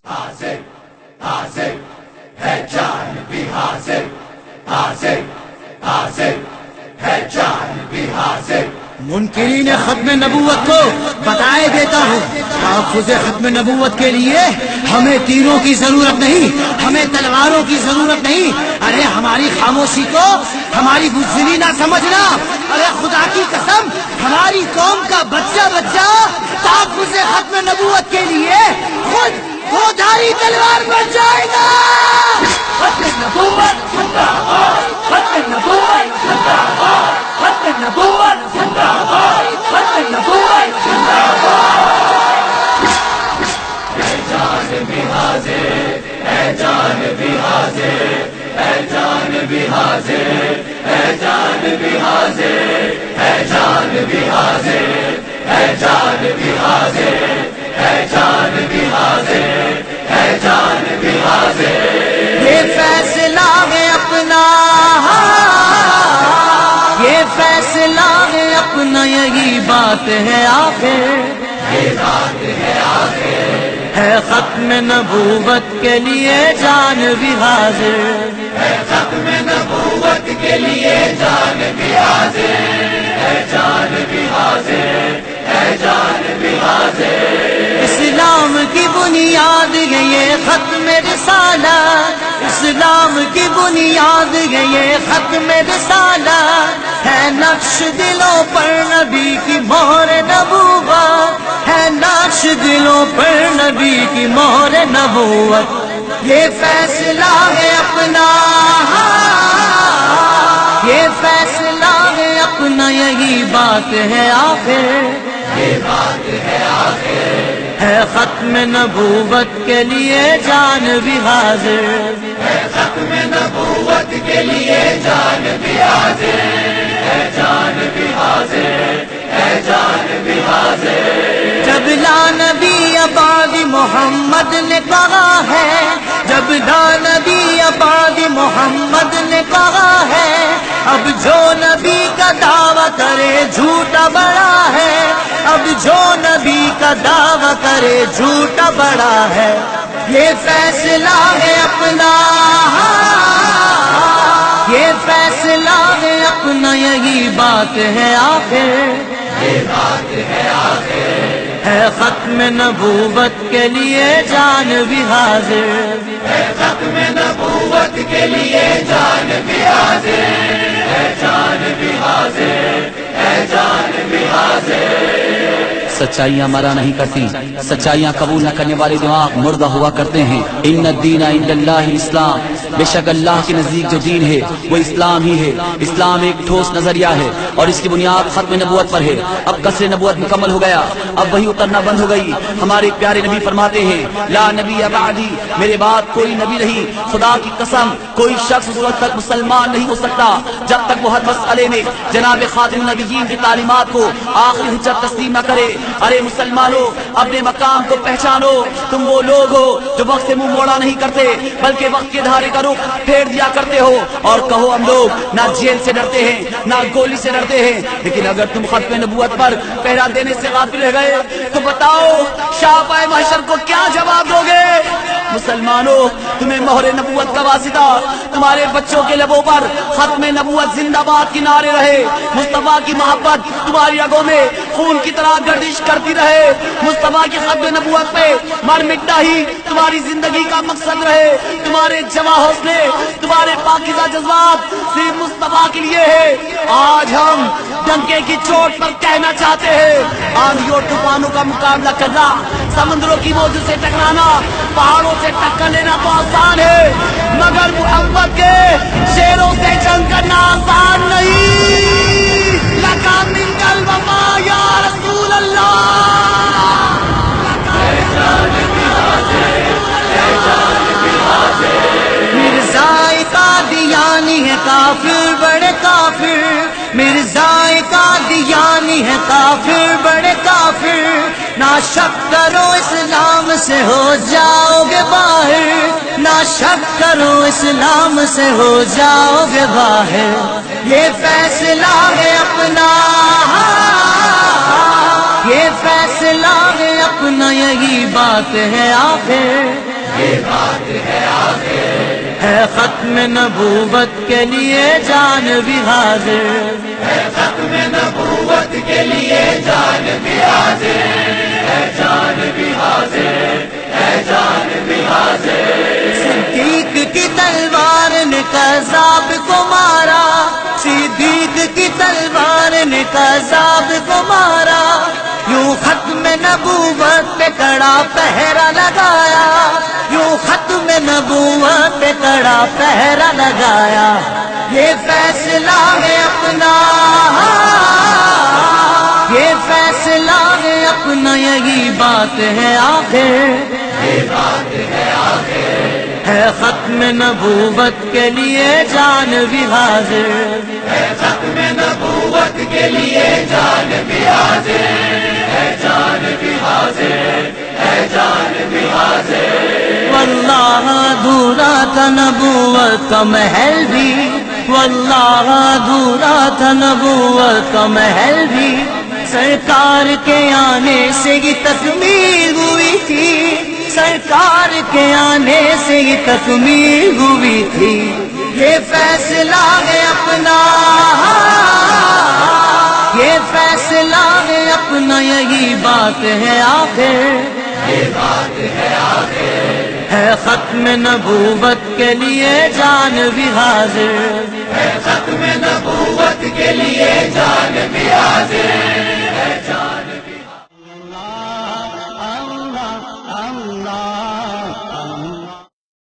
حاضر حاضر ہے جان بھی حاضر، حاضر حاضر ہے جان بھی حاضر۔ منکرین ختم نبوت کو بتائے دیتا ہوں، تحفظ ختم نبوت کے لیے ہمیں تیروں کی ضرورت نہیں، ہمیں تلواروں کی ضرورت نہیں۔ ارے ہماری خاموشی کو ہماری بزدلی نہ سمجھنا، ارے خدا کی قسم ہماری قوم کا بچہ بچہ تحفظ ختم نبوت کے لیے خود وہ دھاری تلوار بن جائے گا۔ ختم نبوت زندہ باد، ختم نبوت زندہ باد، ختم نبوت زندہ باد، ختم نبوت زندہ باد۔ اے جان بھی حاضر، اے جان بھی حاضر، اے جان بھی حاضر، اے جان بھی حاضر، اے جان بھی حاضر، اے جان بھی حاضر، اے جان بھی حاضر، اے جان بھی حاضر۔ یہ فیصلہ ہے اپنا، یہ فیصلہ ہے اپنا، یہی بات ہے آخر، یہ بات ہے آخر، ہے ختم نبوت کے لیے جان بھی حاضر، ہے ختم نبوت کے لیے جان بھی حاضر، ہے جان بھی حاضر، ہے جان بھی حاضر۔ اسلام کی بنیاد ہے یہ ختم رسالہ، اسلام کی بنیاد ہے یہ ختم رسالہ، ہے نقش دلوں پر نبی کی مہر نبوت، ہے نقش دلوں پر نبی کی مہر نبوت۔ یہ فیصلہ ہے اپنا، یہ فیصلہ ہے اپنا، یہی بات ہے آخر، یہ بات ہے آخر، ہے ختم نبوت کے لیے جان بھی حاضر، ہے ختم نبوت کے لیے جان بھی حاضر، ہے جان بھی حاضر، ہے جان بھی حاضر۔ جب لا نبی بعد محمد نے کہا ہے، جب لا نبی بعد محمد نے کہا ہے، اب جو نبی کا دعویٰ کرے جھوٹا بڑا ہے، اب جو نبی کا دعویٰ کرے جھوٹا بڑا ہے۔ یہ فیصلہ ہے اپنا، یہ فیصلہ ہے اپنا، یہی بات ہے آخر، یہ بات ہے آخر، ہے ختم نبوت کے لیے جان بھی حاضر، ہے ختم نبوت کے لیے جان بھی حاضر، ہے جان بھی حاضر، ہے جان بھی حاضر۔ سچائیاں مرا نہیں کرتی، سچائیاں قبول نہ کرنے والے دماغ مردہ ہوا کرتے ہیں۔ ان الدین عند اللہ اسلام، بے شک اللہ کے نزدیک جو دین ہے وہ اسلام ہی ہے۔ اسلام ایک ٹھوس نظریہ ہے اور اس کی بنیاد ختم نبوت پر ہے۔ اب قصر نبوت مکمل ہو گیا، اب وہی اترنا بند ہو گئی۔ ہمارے پیارے نبی فرماتے ہیں لا نبی بعدی، میرے بعد کوئی نبی نہیں۔ خدا کی قسم کوئی شخص اس وقت تک مسلمان نہیں ہو سکتا جب تک وہ ہر مسئلے میں جناب خاتم النبیین کی تعلیمات کو آخری حجت تسلیم نہ کرے۔ ارے مسلمانوں، اپنے مقام کو پہچانو۔ تم وہ لوگ ہو جو وقت سے منہ موڑا نہیں کرتے بلکہ وقت کے دھارے کا رخ پھیر دیا کرتے ہو، اور کہو ہم لوگ نہ جیل سے ڈرتے ہیں نہ گولی سے ڈرتے ہیں۔ لیکن اگر تم ختم نبوت پر پہرا دینے سے غافل رہ گئے تو بتاؤ شاہ پائے محشر کو کیا جواب دو گے؟ مسلمانوں، تمہیں مہر نبوت کا واسطہ تمہارے بچوں کے لبوں پر ختم نبوت زندہ باد کی نعرے رہے۔ مصطفیٰ کی محبت تمہاری رگوں میں خون کی طرح گردش کرتی رہے۔ مصطفیٰ کی ختم نبوت پہ مر مٹنا ہی تمہاری زندگی کا مقصد رہے۔ تمہارے جواں حوصلے، تمہارے پاکیزہ جذبات صرف مصطفیٰ کے لیے ہے۔ آج ہم ڈنکے کی چوٹ پر کہنا چاہتے ہیں آندھی اور طوفانوں کا مقابلہ کرنا، سمندروں کی موجوں سے ٹکرانا، پہاڑوں سے ٹکر لینا تو آسان ہے، مگر محبت کے شیروں سے جنگ کرنا آسان نہیں۔ لکا منک الوفا یا رسول اللہ۔ مرزا قادیانی ہے کافر بڑے کافر، مرزا قادیانی ہے کافر بڑے کافر، نہ شک کرو اسلام سے ہو جاؤ گے باہر، نہ شک کرو اسلام سے ہو جاؤ گے باہر۔ یہ فیصلہ ہے اپنا، یہ فیصلہ ہے اپنا، یہی بات ہے آخر۔ ہے ختم نبوت کے لیے جان بھی حاضر، ہے ختم نبوت کے لیے جان بھی حاضر، ہے جان بھی حاضر، ہے جان بھی حاضر۔ صدیق کی تلوار نے کذاب کو مارا، صدیق کی تلوار نے کذاب کو مارا، یوں ختم نبوت پہ کڑا پہرا لگایا، یوں ختم نبوت پہ کڑا پہرا لگایا۔ یہ فیصلہ ہے اپنا، یہ فیصلہ ہے اپنا، یہی بات ہے آخر، یہ بات ہے آخر، ہے ختم نبوت کے لیے جان بھی حاضر، ہے ختم نبوت کے لیے جان بھی حاضر، ہے جان بھی حاضر، ہے جان بھی حاضر۔ واللہ ادھورا تھا نبوت کا محل بھی، واللہ ادھورا تھا نبوت کا محل بھی، سرکار کے آنے سے یہ تکمیل ہوئی تھی، سرکار کے آنے سے یہ تکمیل ہوئی تھی۔ یہ فیصلہ ہے اپنا، یہ فیصلہ ہے اپنا، یہی بات ہے آخر، یہ بات ہے آخر، ہے ختم نبوت کے لیے جان بھی حاضر، ہے ختم نبوت کے لیے جان بھی حاضر، ہے جان